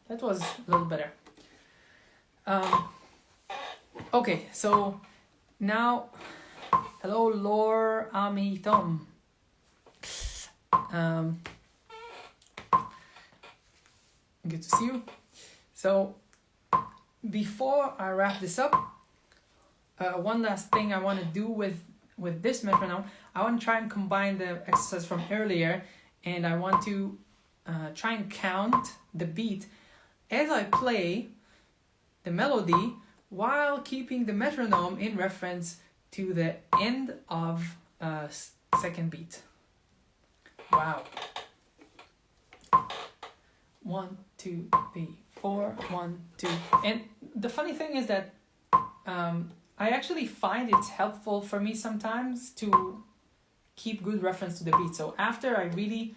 S1: That was a little better. Okay, so now, hello, Lore Ami Tom. Good to see you. So, before I wrap this up, one last thing I want to do with this metronome. I want to try and combine the exercise from earlier, and I want to try and count the beat as I play the melody while keeping the metronome in reference to the end of second beat. Wow. 1, 2, 3, 4, 1, 2. And the funny thing is that I actually find it's helpful for me sometimes to keep good reference to the beat. So after I really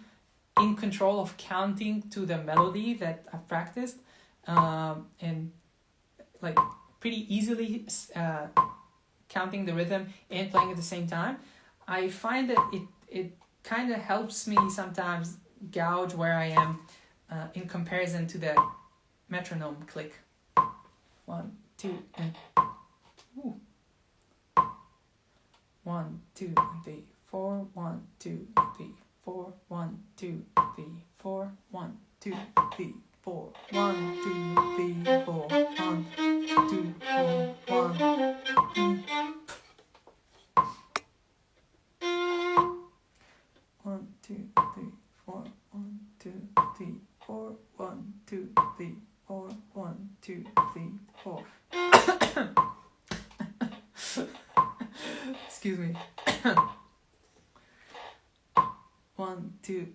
S1: in control of counting to the melody that I've practiced, and like pretty easily counting the rhythm and playing at the same time, I find that it kind of helps me sometimes gauge where I am in comparison to the metronome click. 1, 2, and ooh. 1, 2, 3, 4, 1, 2, 3, 4, 1, 2, 3, 4, 1, 2, 3, 4, 1, 2, 3, 4, 1, 2, 4, 1. 1, 2, 3, 4, 1, 2, 3, 4, 1, 2, 3, 4, 1, 2, 3, 4. Excuse me. 1, 2.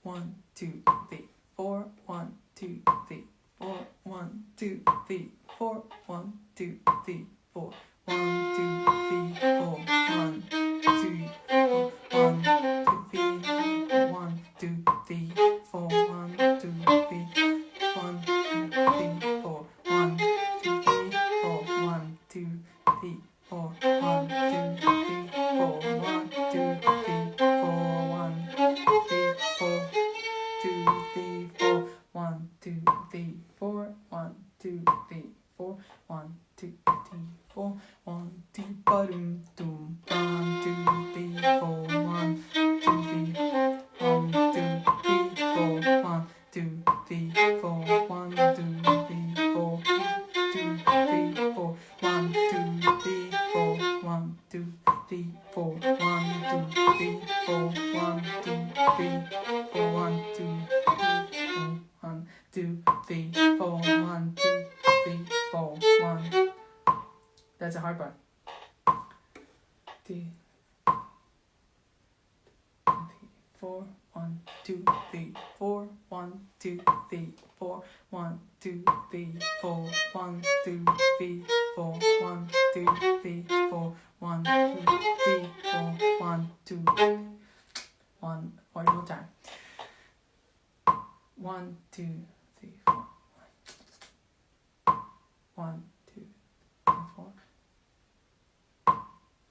S1: 1, 2, 3, 4, 1, 2, 3, 4, 1, 2, 3, 4, 1, 2, 3, 4, 1, 2, 3, 4, 1, 2, 1, 2, 3, 1, 2, 3, 4, 1, 2, 3, 1, 2, 3, 4, 1, 2, 3, 4, 1, 2, 3, 4, 1, 2, 3, 4, 1, 2, 3, 4, 1, 3, 4, 2, 3, 4, 1, 2, 3, 4, 1, 2, 3, 4, 1, 2, 3, 4, 1, 2, ba-dum, dum, 1, 2, 3, 4, 1, 2, 3, 1, 2, 3, 4, 1, 2, 3, 4, 1, 2, 3, 4, 2, 3, 4, 1, 2, 3, 4, 1, 2, 3, 4, 1, 2, 3, 4, 1, 2, 3, 4, 1, 2, 1, 2, 3, 4, 1, 2, 3, 4, 1. That's a hard part. 3, 4, 1, 2, 3, 4, 1, 2, 3, 4, 1, 2, 3, 4, 1, 2, 3, 4, 1, 2, 3, 4, 1, 2, 3, 4, 1, 2, 1 more time. 1, 2, 3, 4. 1, 2, 3, 4.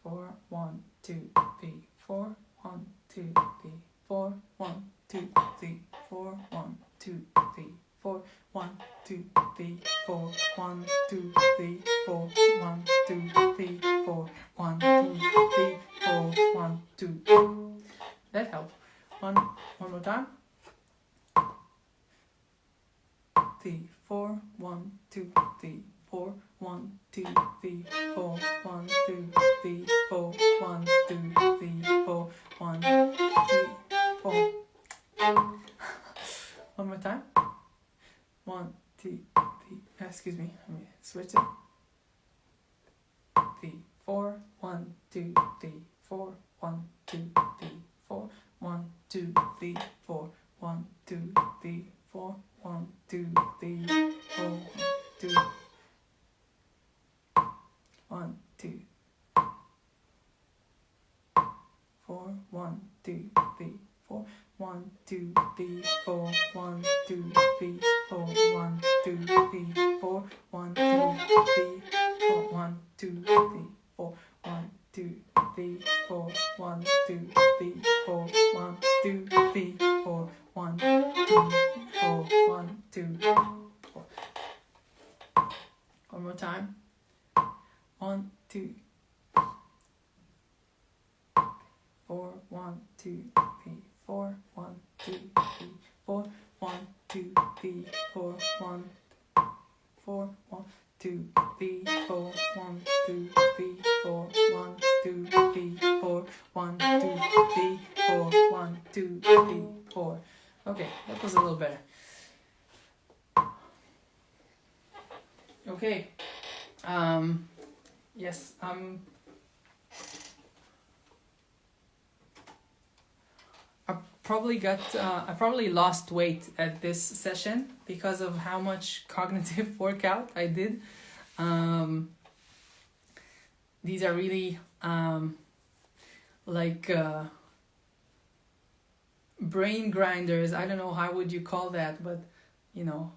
S1: 4, 1, 2, 3, 4, 1, 2, 3, 4, 1, 2, 3, 4, 1, 2, 3, 4, 1, 2, 3, 4, 1, 2, 3, 4, 1, 2, 3, 4, 1, 2, 3, 4, 1, 2. That helped. One more time. 3, 4, 1, 2, 3, 4, 1, 2, 3, 4, 1, 2, 3, 4, 1, 2, 3, 4, 1, 2, 4. One more time. 1, 2, 3. Excuse me. Let me switch it. 3, 4, 1, 2, 3, 4, 1, 2, 3, 4, 1, 2, 3, 4, 1, 2, 3, 4, 1, 2, 3, 4, 2. 1, 2, 4, 1, 2, 3, 4, 1, 2, 3, 4, 1, 2, 3, 4, 1, 2, 3, 4, 1, 2, 3, 4, 1, 2, 3, 4, 1, 2, 3, 4, 1, 2, 3, 4, 1, 2, 3, 4, 1, 2, 4, 1, 2, 4. One more time. 1, 2, 4, 1, 2, 3, 4, 1, 2, 3, 4, 1, 2, 3, 4, 1, 4, 1, 2, 3, 4, 1, 2, 3, 4, 1, 2, 3, 4, 1, 2, 3, 4, 1, 2, 3, 4. Okay, that was a little better. Okay. Yes. I probably lost weight at this session because of how much cognitive workout I did. These are really like brain grinders. I don't know how would you call that, but you know,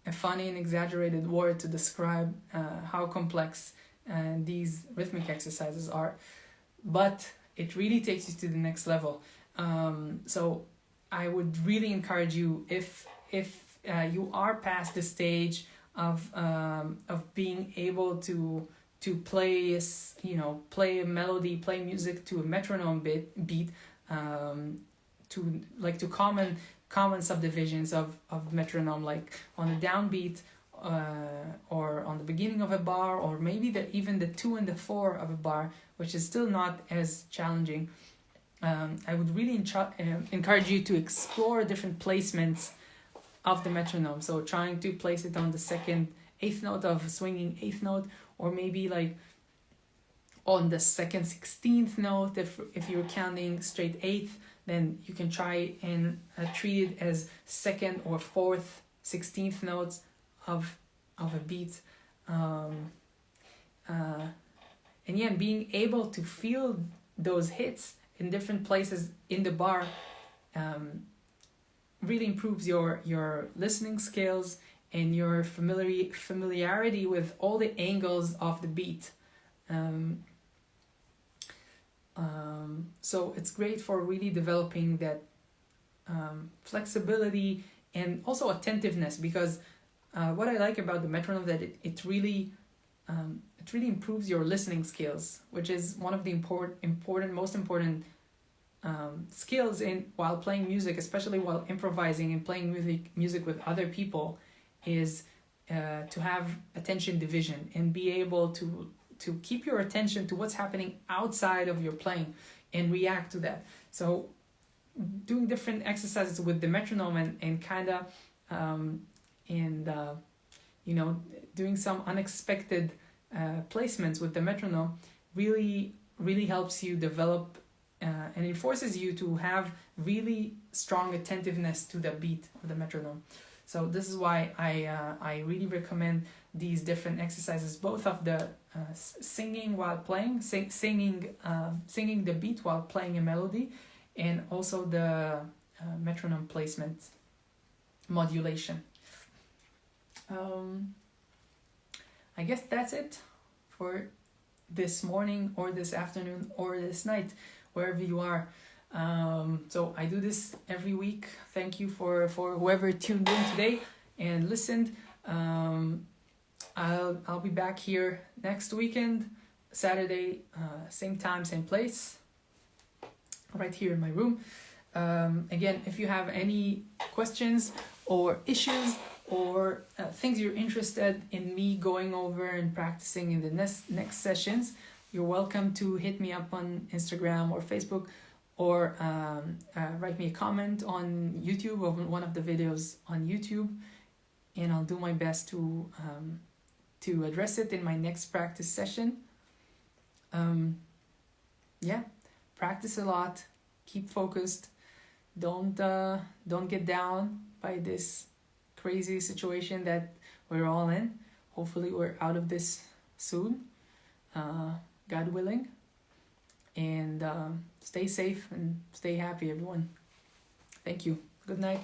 S1: a funny and exaggerated word to describe how complex these rhythmic exercises are. But it really takes you to the next level. So I would really encourage you, if you are past the stage of being able to play, play a melody, play music to a metronome beat, to common subdivisions of metronome, like on the downbeat, or on the beginning of a bar, or maybe even the 2 and the 4 of a bar, which is still not as challenging. I would really encourage you to explore different placements of the metronome. So trying to place it on the second eighth note of a swinging eighth note, or maybe like on the second 16th note. If you're counting straight eighth, then you can try and treat it as second or fourth 16th notes of a beat. And yeah, being able to feel those hits in different places in the bar really improves your listening skills and your familiarity with all the angles of the beat. So it's great for really developing that flexibility and also attentiveness, because what I like about the metronome, that it really improves your listening skills, which is one of the most important skills while playing music, especially while improvising and playing music with other people, is to have attention division and be able to keep your attention to what's happening outside of your playing and react to that. So doing different exercises with the metronome and kind of doing some unexpected placements with the metronome really helps you develop and it forces you to have really strong attentiveness to the beat of the metronome. So this is why I really recommend these different exercises, both of the singing while playing, singing the beat while playing a melody, and also the metronome placement modulation. I guess that's it for this morning or this afternoon or this night, wherever you are. So I do this every week. Thank you for whoever tuned in today and listened. I'll be back here next weekend, Saturday, same time, same place, right here in my room. Again, if you have any questions or issues or things you're interested in me going over and practicing in the next sessions, you're welcome to hit me up on Instagram or Facebook, or write me a comment on YouTube, or one of the videos on YouTube, and I'll do my best to address it in my next practice session. Practice a lot, keep focused, don't get down by this crazy situation that we're all in. Hopefully we're out of this soon, God willing. And stay safe and stay happy, everyone. Thank you. Good night.